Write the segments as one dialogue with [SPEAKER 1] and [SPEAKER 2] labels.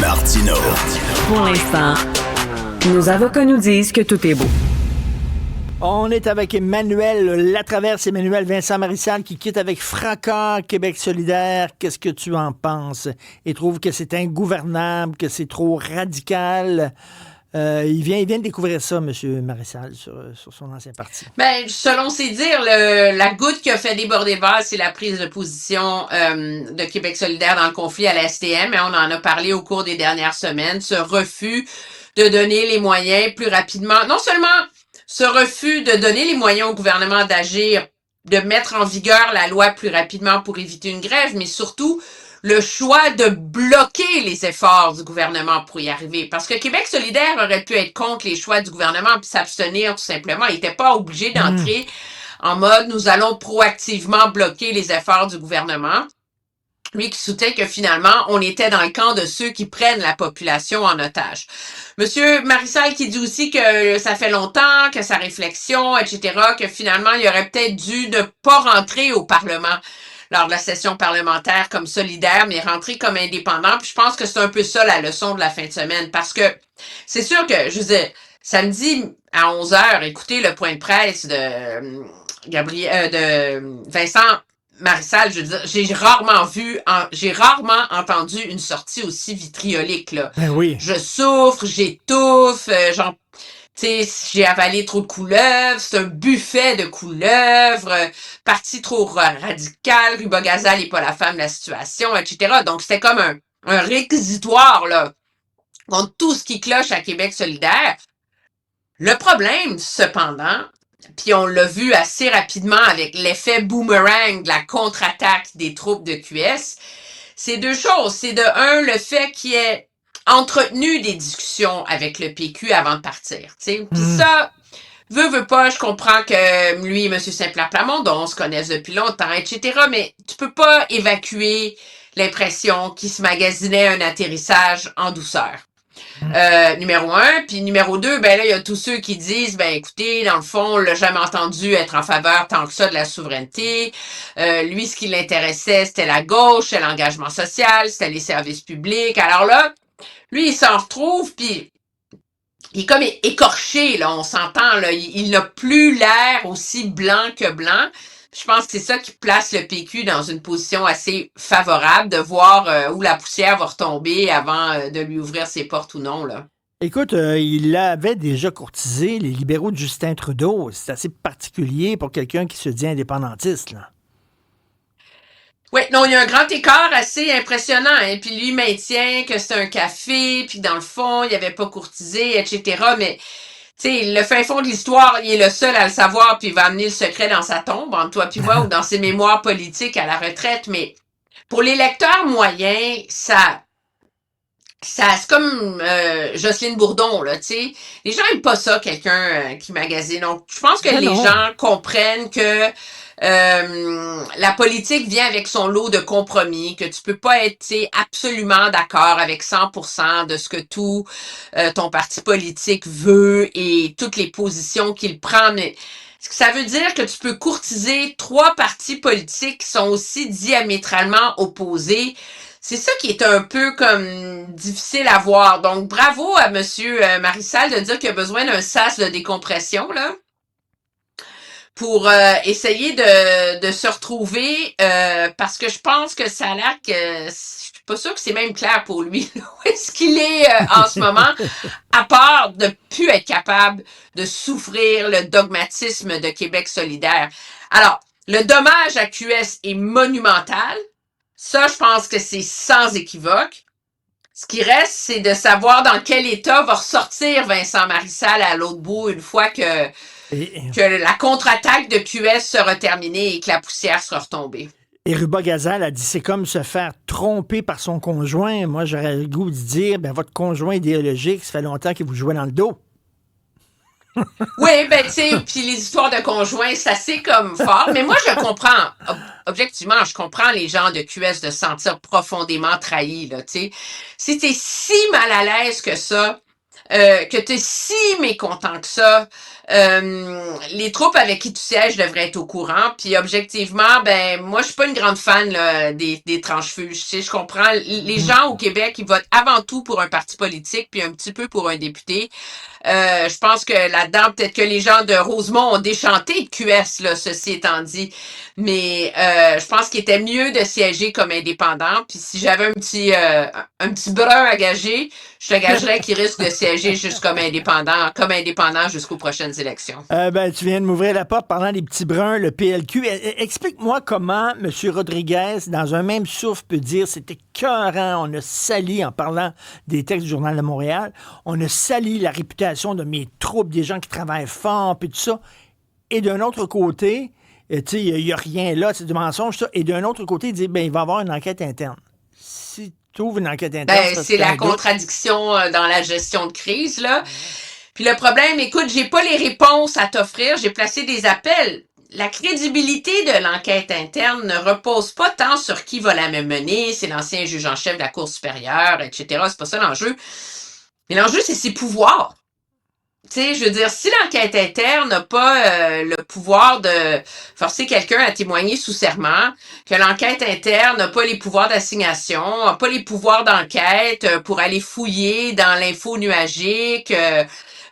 [SPEAKER 1] Martino.
[SPEAKER 2] Pour l'instant, nos avocats nous disent que tout est beau.
[SPEAKER 3] On est avec Emmanuel Latraverse, Emmanuel Vincent Marissal qui quitte avec fracas Québec solidaire. Qu'est-ce que tu en penses? Il trouve que c'est ingouvernable, que c'est trop radical. Il vient de découvrir ça, M. Marissal, sur son ancien parti.
[SPEAKER 4] Ben, selon ses dires, la goutte qui a fait déborder le vase, c'est la prise de position de Québec solidaire dans le conflit à la STM. On en a parlé au cours des dernières semaines. Ce refus de donner les moyens plus rapidement. Non seulement ce refus de donner les moyens au gouvernement d'agir, de mettre en vigueur la loi plus rapidement pour éviter une grève, mais surtout le choix de bloquer les efforts du gouvernement pour y arriver. Parce que Québec solidaire aurait pu être contre les choix du gouvernement puis s'abstenir tout simplement. Il n'était pas obligé d'entrer en mode « nous allons proactivement bloquer les efforts du gouvernement ». Lui qui soutient que finalement, on était dans le camp de ceux qui prennent la population en otage. Monsieur Marissal qui dit aussi que ça fait longtemps, que sa réflexion, etc., que finalement, il aurait peut-être dû ne pas rentrer au Parlement lors de la session parlementaire comme solidaire, mais rentrer comme indépendant. Puis je pense que c'est un peu ça la leçon de la fin de semaine. Parce que c'est sûr que, je veux dire, samedi à 11h, écoutez le point de presse de Vincent Marissal, je veux dire, j'ai rarement entendu une sortie aussi vitriolique, là.
[SPEAKER 3] Ben oui.
[SPEAKER 4] Je souffre, j'étouffe, tu sais, j'ai avalé trop de couleuvres, c'est un buffet de couleuvres, parti trop radical, Ruba-Gazal n'est pas la femme de la situation, etc. Donc, c'était comme un réquisitoire, là, contre tout ce qui cloche à Québec solidaire. Le problème, cependant, puis on l'a vu assez rapidement avec l'effet boomerang de la contre-attaque des troupes de QS, c'est deux choses. C'est de un, le fait qu'il y ait entretenu des discussions avec le PQ avant de partir. Puis ça, veut pas, je comprends que lui et M. Saint-Pierre-Plamondon, on se connaissent depuis longtemps, etc., mais tu peux pas évacuer l'impression qu'il se magasinait un atterrissage en douceur. Numéro 1, puis numéro 2, ben là, il y a tous ceux qui disent, ben écoutez, dans le fond, on l'a jamais entendu être en faveur tant que ça de la souveraineté. Lui, ce qui l'intéressait, c'était la gauche, c'était l'engagement social, c'était les services publics. Alors là, lui, il s'en retrouve, puis il est comme écorché, là, on s'entend, là. Il n'a plus l'air aussi blanc que blanc. Je pense que c'est ça qui place le PQ dans une position assez favorable de voir où la poussière va retomber avant de lui ouvrir ses portes ou non, là.
[SPEAKER 3] Écoute, il avait déjà courtisé les libéraux de Justin Trudeau. C'est assez particulier pour quelqu'un qui se dit indépendantiste, là.
[SPEAKER 4] Oui, non, il y a un grand écart assez impressionnant. Hein. Puis lui maintient que c'est un café, puis dans le fond, il avait pas courtisé, etc. Mais, tu sais, le fin fond de l'histoire, il est le seul à le savoir, puis il va amener le secret dans sa tombe, entre toi puis moi, ou dans ses mémoires politiques à la retraite. Mais pour les lecteurs moyens, ça c'est comme Jocelyne Bourdon, là, tu sais. Les gens aiment pas ça, quelqu'un qui magasine. Donc, je pense que
[SPEAKER 3] Ben
[SPEAKER 4] les
[SPEAKER 3] non.
[SPEAKER 4] gens comprennent que la politique vient avec son lot de compromis, que tu peux pas être, tu sais, absolument d'accord avec 100% de ce que tout ton parti politique veut et toutes les positions qu'il prend, mais ça veut dire que tu peux courtiser 3 partis politiques qui sont aussi diamétralement opposés. C'est ça qui est un peu comme difficile à voir. Donc, bravo à Monsieur Marissal de dire qu'il a besoin d'un sas de décompression, là, pour essayer de se retrouver, parce que je pense que ça a l'air que je suis pas sûre que c'est même clair pour lui là, où est-ce qu'il est en ce moment, à part de plus être capable de souffrir le dogmatisme de Québec solidaire. Alors, le dommage à QS est monumental. Ça, je pense que c'est sans équivoque. Ce qui reste, c'est de savoir dans quel état va ressortir Vincent Marissal à l'autre bout une fois que la contre-attaque de QS sera terminée et que la poussière sera retombée.
[SPEAKER 3] Et Ruba-Gazal a dit c'est comme se faire tromper par son conjoint. Moi, j'aurais le goût de dire ben, votre conjoint idéologique, ça fait longtemps qu'il vous jouait dans le dos.
[SPEAKER 4] Oui, ben tu sais, puis les histoires de conjoints, c'est assez comme fort. Mais moi, je comprends, objectivement, je comprends les gens de QS de se sentir profondément trahis, là, tu sais. Si t'es si mal à l'aise que ça que tu es si mécontent que ça, les troupes avec qui tu sièges devraient être au courant. Puis objectivement, ben moi je suis pas une grande fan là, des tranches-feux. Je comprends les gens au Québec ils votent avant tout pour un parti politique puis un petit peu pour un député. Je pense que là-dedans, peut-être que les gens de Rosemont ont déchanté de QS, là, ceci étant dit. Mais je pense qu'il était mieux de siéger comme indépendant. Puis si j'avais un petit brun à gager, je te gagerais qu'il risque de siéger juste comme indépendant jusqu'aux prochaines élections.
[SPEAKER 3] Tu viens de m'ouvrir la porte parlant des petits bruns, le PLQ. Explique-moi comment M. Rodriguez, dans un même souffle, peut dire c'était écœurant, on a sali, en parlant des textes du Journal de Montréal, on a sali la réputation de mes troupes, des gens qui travaillent fort, puis tout ça. Et d'un autre côté, tu sais, il n'y a rien là, c'est du mensonge, ça. Et d'un autre côté, il dit, ben, il va y avoir une enquête interne. Si tu ouvres une enquête interne...
[SPEAKER 4] C'est la contradiction dans la gestion de crise, là. Puis le problème, écoute, j'ai pas les réponses à t'offrir, j'ai placé des appels. La crédibilité de l'enquête interne ne repose pas tant sur qui va la mener, c'est l'ancien juge en chef de la Cour supérieure, etc. C'est pas ça l'enjeu. Mais l'enjeu, c'est ses pouvoirs. Tu sais, je veux dire, si l'enquête interne n'a pas le pouvoir de forcer quelqu'un à témoigner sous serment, que l'enquête interne n'a pas les pouvoirs d'assignation, n'a pas les pouvoirs d'enquête pour aller fouiller dans l'info nuagique,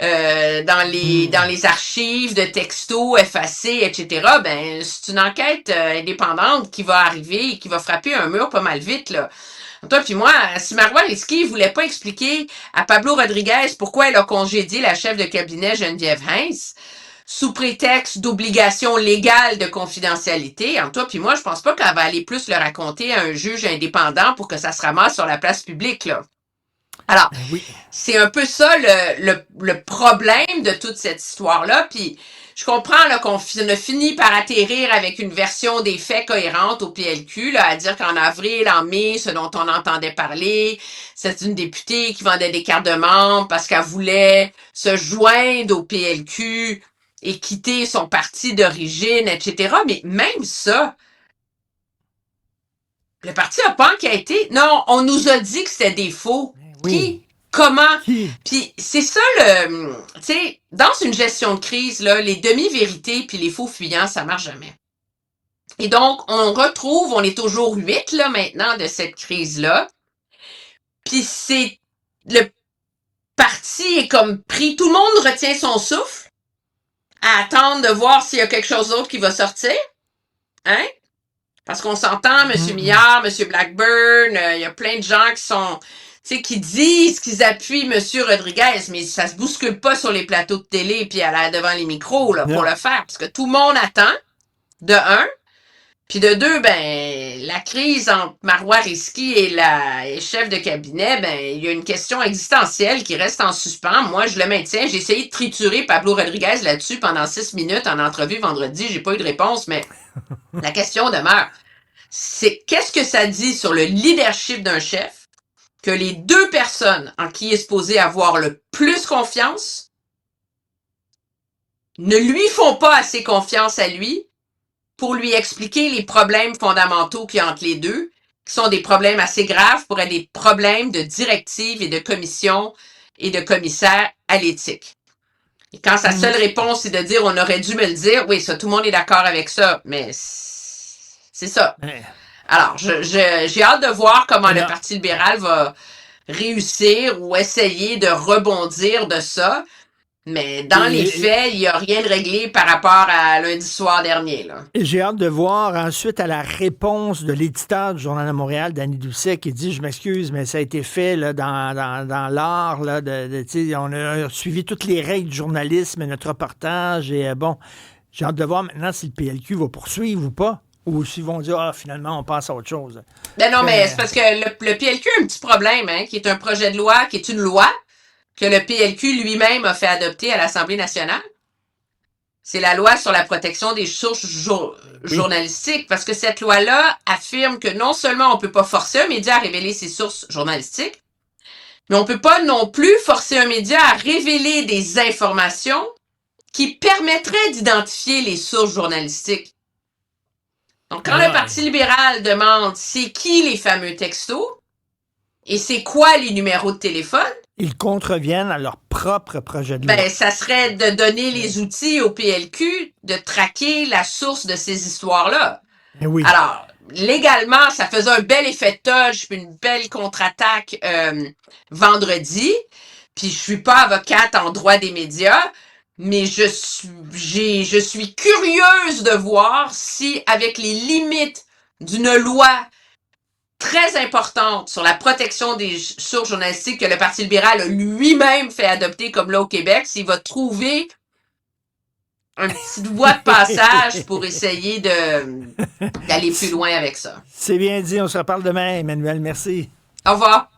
[SPEAKER 4] dans les archives de textos effacés, etc., ben c'est une enquête indépendante qui va arriver et qui va frapper un mur pas mal vite, là. Toi puis moi, si Marois Risky voulait pas expliquer à Pablo Rodriguez pourquoi elle a congédié la chef de cabinet Geneviève Hens, sous prétexte d'obligation légale de confidentialité, entre toi puis moi, je pense pas qu'elle va aller plus le raconter à un juge indépendant pour que ça se ramasse sur la place publique, là. Alors, oui. C'est un peu ça le problème de toute cette histoire-là, puis je comprends là, qu'on a fini par atterrir avec une version des faits cohérente au PLQ, là, à dire qu'en avril, en mai, ce dont on entendait parler, c'est une députée qui vendait des cartes de membres parce qu'elle voulait se joindre au PLQ et quitter son parti d'origine, etc. Mais même ça, le parti n'a pas enquêté. Non, on nous a dit que c'était des faux. Oui. Qui? Comment? Puis c'est ça le... Tu sais, dans une gestion de crise, là, les demi-vérités puis les faux fuyants, ça marche jamais. Et donc, on est au jour 8, là, maintenant, de cette crise-là. Puis c'est... Le parti est comme pris... Tout le monde retient son souffle à attendre de voir s'il y a quelque chose d'autre qui va sortir. Hein? Parce qu'on s'entend, M. Millard, M. Blackburn, il y a plein de gens qui sont... Tu sais, qui disent qu'ils appuient M. Rodriguez, mais ça se bouscule pas sur les plateaux de télé puis devant les micros là, pour le faire. Parce que tout le monde attend, de un. Puis de deux, ben, la crise entre Marois Risky et chef de cabinet, ben, il y a une question existentielle qui reste en suspens. Moi, je le maintiens. J'ai essayé de triturer Pablo Rodriguez là-dessus pendant 6 minutes en entrevue vendredi. J'ai pas eu de réponse, mais la question demeure. C'est qu'est-ce que ça dit sur le leadership d'un chef que les deux personnes en qui il est supposé avoir le plus confiance ne lui font pas assez confiance à lui pour lui expliquer les problèmes fondamentaux qu'il y a entre les deux, qui sont des problèmes assez graves pour être des problèmes de directive et de commission et de commissaire à l'éthique. Et quand sa seule réponse est de dire on aurait dû me le dire, oui, ça, tout le monde est d'accord avec ça, mais c'est ça. Alors, j'ai hâte de voir comment le Parti libéral va réussir ou essayer de rebondir de ça. Mais dans les faits, il n'y a rien de réglé par rapport à lundi soir dernier, là.
[SPEAKER 3] J'ai hâte de voir ensuite à la réponse de l'éditeur du Journal de Montréal, Danny Doucet, qui dit « Je m'excuse, mais ça a été fait là, dans l'art. Là, on a suivi toutes les règles du journalisme, notre reportage. Et bon, j'ai hâte de voir maintenant si le PLQ va poursuivre ou pas. Ou s'ils vont dire, finalement, on passe à autre chose. »
[SPEAKER 4] Ben non, mais c'est parce que le PLQ a un petit problème, hein, qui est un projet de loi, qui est une loi que le PLQ lui-même a fait adopter à l'Assemblée nationale. C'est la loi sur la protection des sources journalistiques, parce que cette loi-là affirme que non seulement on peut pas forcer un média à révéler ses sources journalistiques, mais on peut pas non plus forcer un média à révéler des informations qui permettraient d'identifier les sources journalistiques. Donc, quand le Parti libéral demande c'est qui les fameux textos et c'est quoi les numéros de téléphone,
[SPEAKER 3] Ils contreviennent à leur propre projet de loi.
[SPEAKER 4] Ben, ça serait de donner les outils au PLQ de traquer la source de ces histoires-là.
[SPEAKER 3] Eh oui.
[SPEAKER 4] Alors, légalement, ça faisait un bel effet de touch, puis une belle contre-attaque vendredi. Puis je suis pas avocate en droit des médias, mais je suis curieuse de voir si, avec les limites d'une loi très importante sur la protection des sources journalistiques que le Parti libéral a lui-même fait adopter comme là au Québec, s'il va trouver un petit voie de passage pour essayer d'aller plus loin avec ça.
[SPEAKER 3] C'est bien dit, on se reparle demain, Emmanuel, merci.
[SPEAKER 4] Au revoir.